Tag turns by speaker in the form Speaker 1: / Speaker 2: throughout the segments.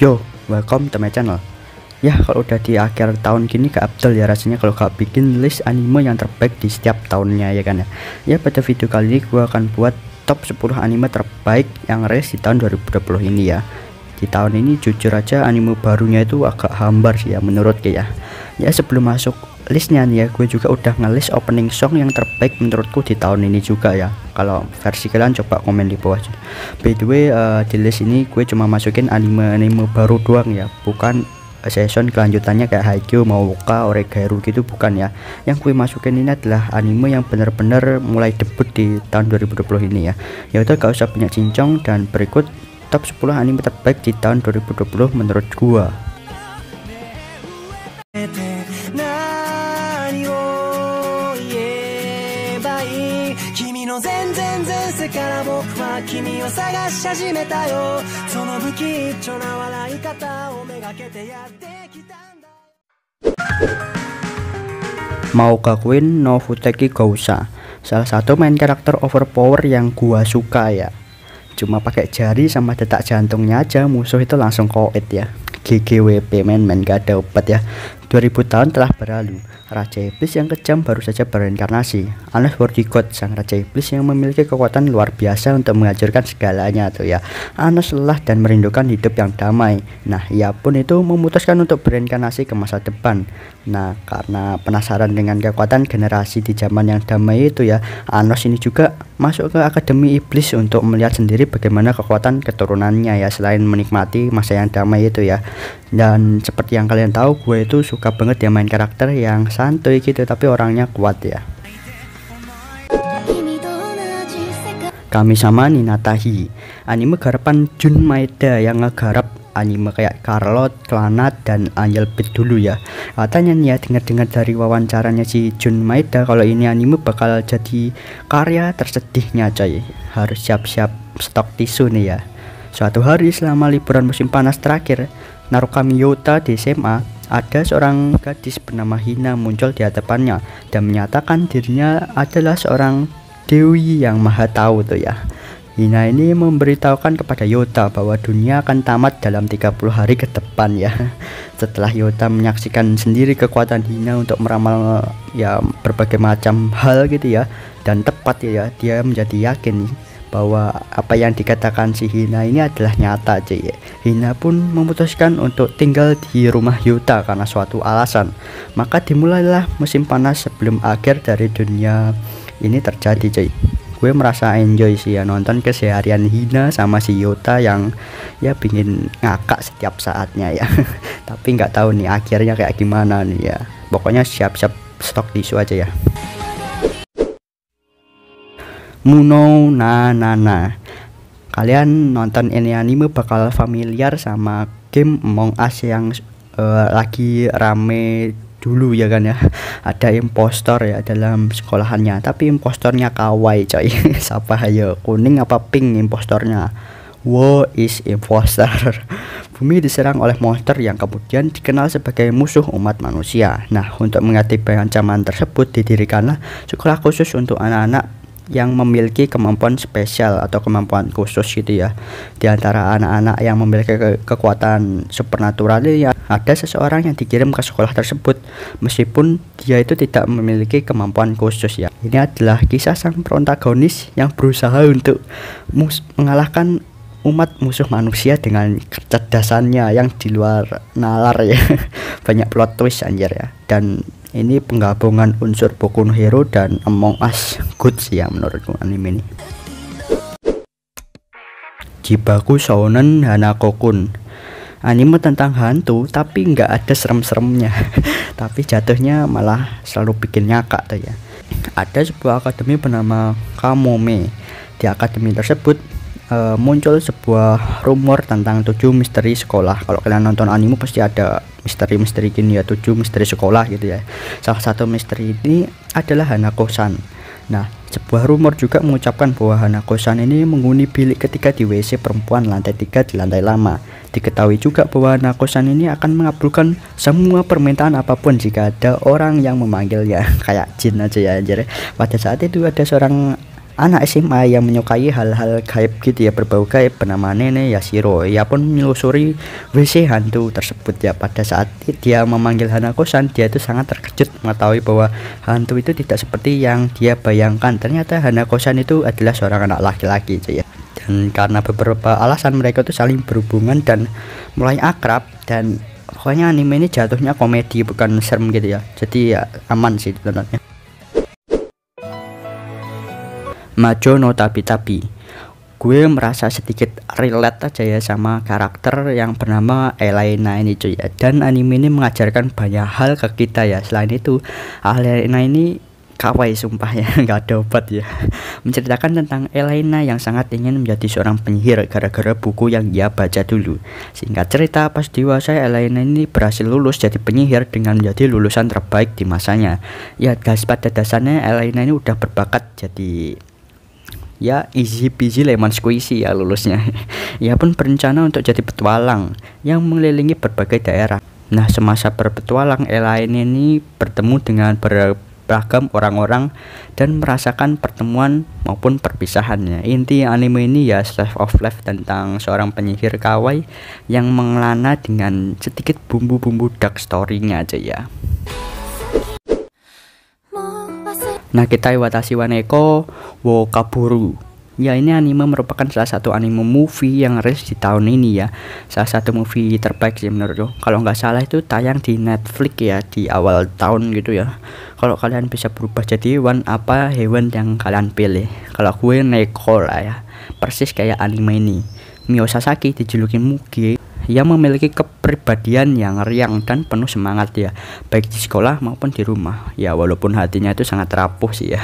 Speaker 1: Yo, welcome to my channel. Ya, kalau udah di akhir tahun gini gak abdel ya rasanya kalau gak bikin list anime yang terbaik di setiap tahunnya ya kan ya. Ya, pada video kali ini gua akan buat top 10 anime terbaik yang rilis di tahun 2020 ini ya. Di tahun ini jujur aja anime barunya itu agak hambar sih ya menurut ya. Ya, sebelum masuk listnya nih ya, gue juga udah ngelis opening song yang terbaik menurutku di tahun ini juga ya. Kalau versi kalian coba komen di bawah. By the way, di list ini gue cuma masukin anime-anime baru doang ya, bukan season kelanjutannya kayak Haikyuu, Madoka, Oregairu gitu, bukan ya. Yang gue masukin ini adalah anime yang benar-benar mulai debut di tahun 2020 ini ya. Ya udah gak usah banyak cincong, dan berikut top 10 anime terbaik di tahun 2020 menurut gua. Madoka Queen no Futeki Gousa, salah satu main karakter overpower yang gua suka ya. Cuma pakai jari sama detak jantungnya aja musuh itu langsung koet ya. GGWP men gak ada obat ya. 2000 tahun telah berlalu, Raja Iblis yang kejam baru saja bereinkarnasi. Anos Vortigot, sang Raja Iblis yang memiliki kekuatan luar biasa untuk menghancurkan segalanya tuh ya. Anos lelah dan merindukan hidup yang damai. Nah, ia pun itu memutuskan untuk bereinkarnasi ke masa depan. Nah, karena penasaran dengan kekuatan generasi di zaman yang damai itu ya, Anos ini juga masuk ke Akademi Iblis untuk melihat sendiri bagaimana kekuatan keturunannya ya, selain menikmati masa yang damai itu ya. Dan seperti yang kalian tahu, gue itu suka banget ya main karakter yang santuy gitu tapi orangnya kuat ya. Kami-sama Ninatahi, anime garapan Jun Maeda yang ngegarap anime kayak Charlotte, Clannad, dan Angel Beat dulu ya. Katanya nih ya, dengar-dengar dari wawancaranya si Jun Maeda kalau ini anime bakal jadi karya tersedihnya coy. Harus siap-siap stok tisu nih ya. Suatu hari selama liburan musim panas terakhir, Narukami Yota di SMA, ada seorang gadis bernama Hina muncul di hadapannya dan menyatakan dirinya adalah seorang dewi yang maha tahu tuh ya. Hina ini memberitahukan kepada Yota bahwa dunia akan tamat dalam 30 hari ke depan ya. Setelah Yota menyaksikan sendiri kekuatan Hina untuk meramal ya berbagai macam hal gitu ya, dan tepat ya, dia menjadi yakin nih bahwa apa yang dikatakan si Hina ini adalah nyata cuy. Hina pun memutuskan untuk tinggal di rumah Yota karena suatu alasan. Maka dimulailah musim panas sebelum akhir dari dunia ini terjadi cuy. Gue merasa enjoy sih ya nonton keseharian Hina sama si Yota yang ya pingin ngakak setiap saatnya ya. Tapi nggak tahu nih akhirnya kayak gimana nih ya. Pokoknya siap-siap stok tisu aja ya. Muno Nanana, kalian nonton ini anime bakal familiar sama game Among Us yang lagi rame dulu ya kan ya. Ada impostor ya dalam sekolahannya, tapi impostornya kawaii coy. Siapa ayo, kuning apa pink impostornya? Wo is imposter. Bumi diserang oleh monster yang kemudian dikenal sebagai musuh umat manusia. Nah, untuk menghadapi ancaman tersebut didirikanlah sekolah khusus untuk anak-anak yang memiliki kemampuan spesial atau kemampuan khusus gitu ya. Di antara anak-anak yang memiliki kekuatan supernatural ya, ada seseorang yang dikirim ke sekolah tersebut meskipun dia itu tidak memiliki kemampuan khusus ya. Ini adalah kisah sang protagonis yang berusaha untuk mengalahkan umat musuh manusia dengan kecerdasannya yang di luar nalar ya. Banyak plot twist anjir ya. Dan ini penggabungan unsur Boku no Hero dan Among Us, good sih ya menurutku anime ini. Jibaku Shounen Hanako-kun, anime tentang hantu tapi nggak ada serem-seremnya. Tapi jatuhnya malah selalu bikin ngakak tuh ya. Ada sebuah akademi bernama Kamome. Di akademi tersebut muncul sebuah rumor tentang 7 misteri sekolah. Kalau kalian nonton anime pasti ada misteri-misteri gini ya, 7 misteri sekolah gitu ya. Salah satu misteri ini adalah Hanako-san. Nah, sebuah rumor juga mengucapkan bahwa Hanako-san ini menghuni bilik ketika di WC perempuan lantai 3 di lantai lama. Diketahui juga bahwa Hanako-san ini akan mengabulkan semua permintaan apapun jika ada orang yang memanggilnya. Kayak jin aja ya anjir. Pada saat itu ada seorang anak SMA yang menyukai hal-hal gaib gitu ya, berbau gaib, bernama Nenek Yashiro. Ia pun menelusuri WC hantu tersebut ya. Pada saat dia memanggil Hanakosan, dia itu sangat terkejut mengetahui bahwa hantu itu tidak seperti yang dia bayangkan. Ternyata Hanakosan itu adalah seorang anak laki-laki ya. Dan karena beberapa alasan mereka tuh saling berhubungan dan mulai akrab, dan pokoknya anime ini jatuhnya komedi bukan serem gitu ya, jadi ya aman sih tontonnya. Majo no Tabi-Tabi, gue merasa sedikit relate aja ya sama karakter yang bernama Elena ini cuy ya. Dan anime ini mengajarkan banyak hal ke kita ya. Selain itu Elena ini kawaii sumpah ya, nggak ada obat ya. Menceritakan tentang Elena yang sangat ingin menjadi seorang penyihir gara-gara buku yang ia baca dulu. Singkat cerita, pas dewasa Elena ini berhasil lulus jadi penyihir dengan menjadi lulusan terbaik di masanya. Ya guys, pada dasarnya Elena ini udah berbakat jadi ya easy peasy lemon squeezy ya lulusnya. Ia pun berencana untuk jadi petualang yang mengelilingi berbagai daerah. Nah, semasa berpetualang Elena ini bertemu dengan beragam orang-orang dan merasakan pertemuan maupun perpisahannya. Inti anime ini ya slice of life tentang seorang penyihir kawaii yang mengelana dengan sedikit bumbu-bumbu dark story-nya aja ya. Nakitai Watashi wa Neko wo Kaboru. Ya, ini anime merupakan salah satu anime movie yang rilis di tahun ini ya. Salah satu movie terbaik sih menurutku. Kalau nggak salah itu tayang di Netflix ya di awal tahun gitu ya. Kalau kalian bisa berubah jadi hewan, apa hewan yang kalian pilih? Kalau gue Neko lah ya. Persis kayak anime ini. Mio Sasaki dijuluki Mugi yang memiliki kepribadian yang riang dan penuh semangat ya, baik di sekolah maupun di rumah ya, walaupun hatinya itu sangat rapuh sih ya.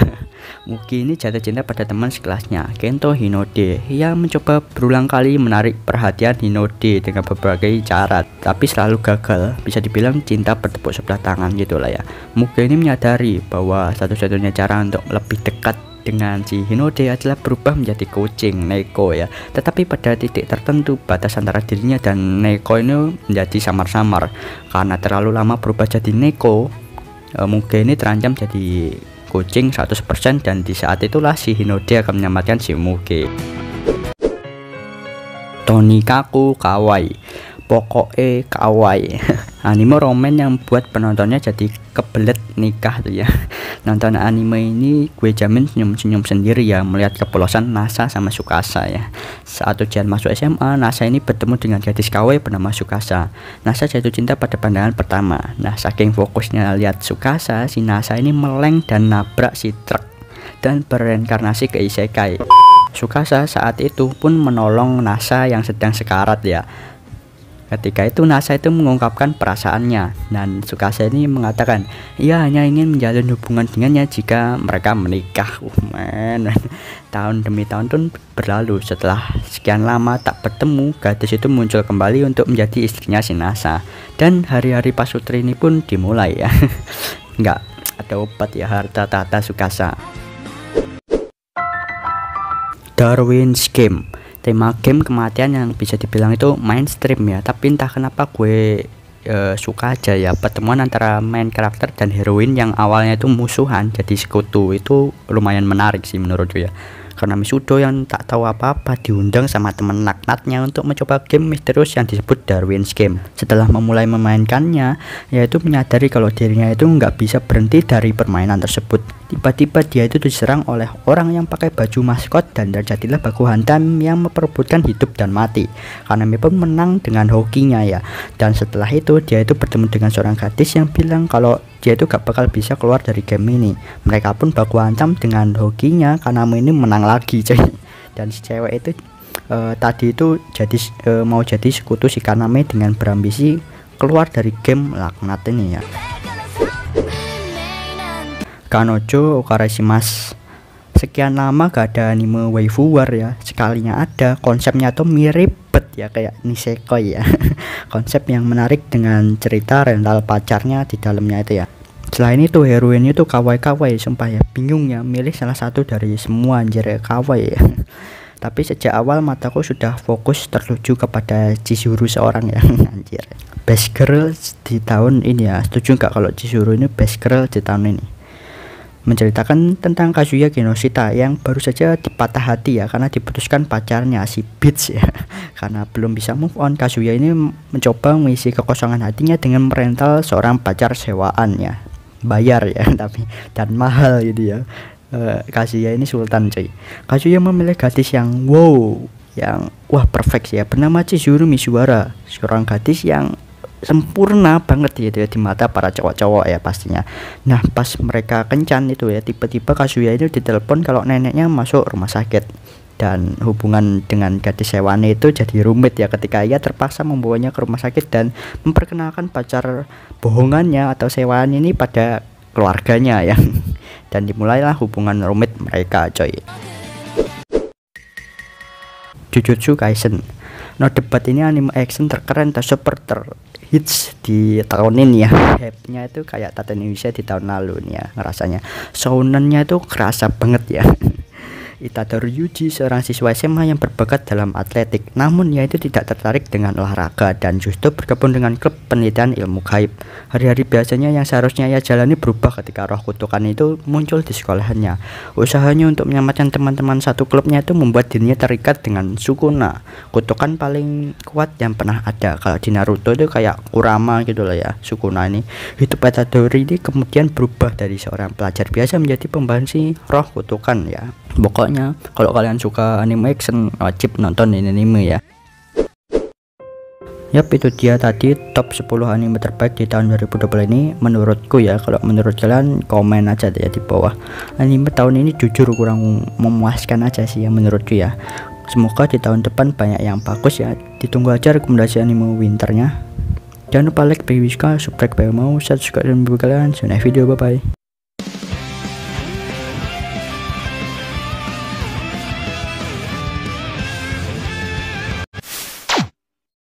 Speaker 1: Mugi ini jatuh cinta pada teman sekelasnya, Kento Hinode, yang mencoba berulang kali menarik perhatian Hinode dengan berbagai cara, tapi selalu gagal. Bisa dibilang cinta bertepuk sebelah tangan gitu lah ya. Mugi ini menyadari bahwa satu-satunya cara untuk lebih dekat dengan si Hinode adalah berubah menjadi kucing Neko ya. Tetapi pada titik tertentu batas antara dirinya dan Neko ini menjadi samar-samar. Karena terlalu lama berubah jadi Neko, Mugi ini terancam jadi kucing 100%, dan di saat itulah si Hinode akan menyelamatkan si Mugi. Tonikaku Kawaii, pokoknya kawaii. Anime roman yang buat penontonnya jadi kebelet nikah tuh ya. Nonton anime ini gue jamin senyum-senyum sendiri ya melihat kepolosan Nasa sama Tsukasa ya. Saat ujian masuk SMA, Nasa ini bertemu dengan gadis kawaii bernama Tsukasa. Nasa jatuh cinta pada pandangan pertama. Nah, saking fokusnya lihat Tsukasa, si Nasa ini meleng dan nabrak si truk dan bereinkarnasi ke isekai. Tsukasa saat itu pun menolong Nasa yang sedang sekarat ya. Ketika itu Nasa itu mengungkapkan perasaannya, dan Tsukasa ini mengatakan ia hanya ingin menjalin hubungan dengannya jika mereka menikah. Man. Tahun demi tahun pun berlalu. Setelah sekian lama tak bertemu, gadis itu muncul kembali untuk menjadi istrinya si Nasa, dan hari-hari pasutri ini pun dimulai ya. Nggak ada obat ya, harta tahta Tsukasa. Darwin's Game, tema game kematian yang bisa dibilang itu mainstream ya, tapi entah kenapa gue suka aja ya pertemuan antara main karakter dan heroin yang awalnya itu musuhan jadi sekutu. Itu lumayan menarik sih menurutku ya, karena Misudo yang tak tahu apa-apa diundang sama teman laknatnya untuk mencoba game misterius yang disebut Darwin's Game. Setelah memulai memainkannya, yaitu menyadari kalau dirinya itu nggak bisa berhenti dari permainan tersebut. Tiba-tiba dia itu diserang oleh orang yang pakai baju maskot, dan terjadilah baku hantam yang memperebutkan hidup dan mati. Kaname pun menang dengan hokinya ya. Dan setelah itu dia itu bertemu dengan seorang gadis yang bilang kalau dia itu gak bakal bisa keluar dari game ini. Mereka pun baku hantam dengan hokinya, Kaname ini menang lagi coy. Dan si cewek itu tadi itu jadi mau jadi sekutu si Kaname dengan berambisi keluar dari game laknat ini ya. Kanojo Okarashimasu. Sekian lama gak ada anime waifu war ya, sekalinya ada, konsepnya tuh mirip ya kayak nisekoi ya. Konsep yang menarik dengan cerita rental pacarnya di dalamnya itu ya. Selain itu heroinnya tuh kawaii sumpah ya, bingung ya milih salah satu dari semua anjir kawaii ya. Tapi sejak awal mataku sudah fokus tertuju kepada Chizuru seorang ya. Anjir, best girl di tahun ini ya. Setuju nggak kalau Chizuru ini best girl di tahun ini? menceritakan tentang Kazuya Genosita yang baru saja dipatah hati ya karena diputuskan pacarnya si Beats ya. Karena belum bisa move on, Kazuya ini mencoba mengisi kekosongan hatinya dengan merental seorang pacar sewaan ya, bayar ya tapi dan mahal gitu ya. Kazuya ini sultan cuy. Kazuya memilih gadis yang wah perfect ya, bernama Chizuru Misuara, seorang gadis yang sempurna banget gitu ya di mata para cowok-cowok ya pastinya. Nah pas mereka kencan itu ya, tiba-tiba Kazuya itu ditelepon kalau neneknya masuk rumah sakit, dan hubungan dengan gadis sewaannya itu jadi rumit ya ketika ia terpaksa membawanya ke rumah sakit dan memperkenalkan pacar bohongannya atau sewaan ini pada keluarganya ya. Dan dimulailah hubungan rumit mereka coy. Jujutsu Kaisen. No debat ini anime action terkeren atau super hits di tahun ini ya. Hype-nya itu kayak Tata Indonesia di tahun lalu nih ya ngerasanya. Shonen-nya itu kerasa banget ya. Itadori Yuji, seorang siswa SMA yang berbakat dalam atletik, namun ia itu tidak tertarik dengan olahraga dan justru bergabung dengan klub penelitian ilmu gaib. Hari-hari biasanya yang seharusnya ia jalani berubah ketika roh kutukan itu muncul di sekolahannya. Usahanya untuk menyelamatkan teman-teman satu klubnya itu membuat dirinya terikat dengan Sukuna, kutukan paling kuat yang pernah ada. Kalau di Naruto itu kayak Kurama gitu lah ya, Sukuna ini. Hidup Itadori ini kemudian berubah dari seorang pelajar biasa menjadi pembansi roh kutukan ya. Pokoknya kalau kalian suka anime action wajib nonton ini anime ya. Yap, itu dia tadi top 10 anime terbaik di tahun 2020 ini menurutku ya. Kalau menurut kalian komen aja ya di bawah. Anime tahun ini jujur kurang memuaskan aja sih ya menurutku ya. Semoga di tahun depan banyak yang bagus ya. Ditunggu aja rekomendasi anime winternya. Jangan lupa like bagi suka, subscribe bagi mau, subscribe dan bagi kalian. See you next video, bye bye.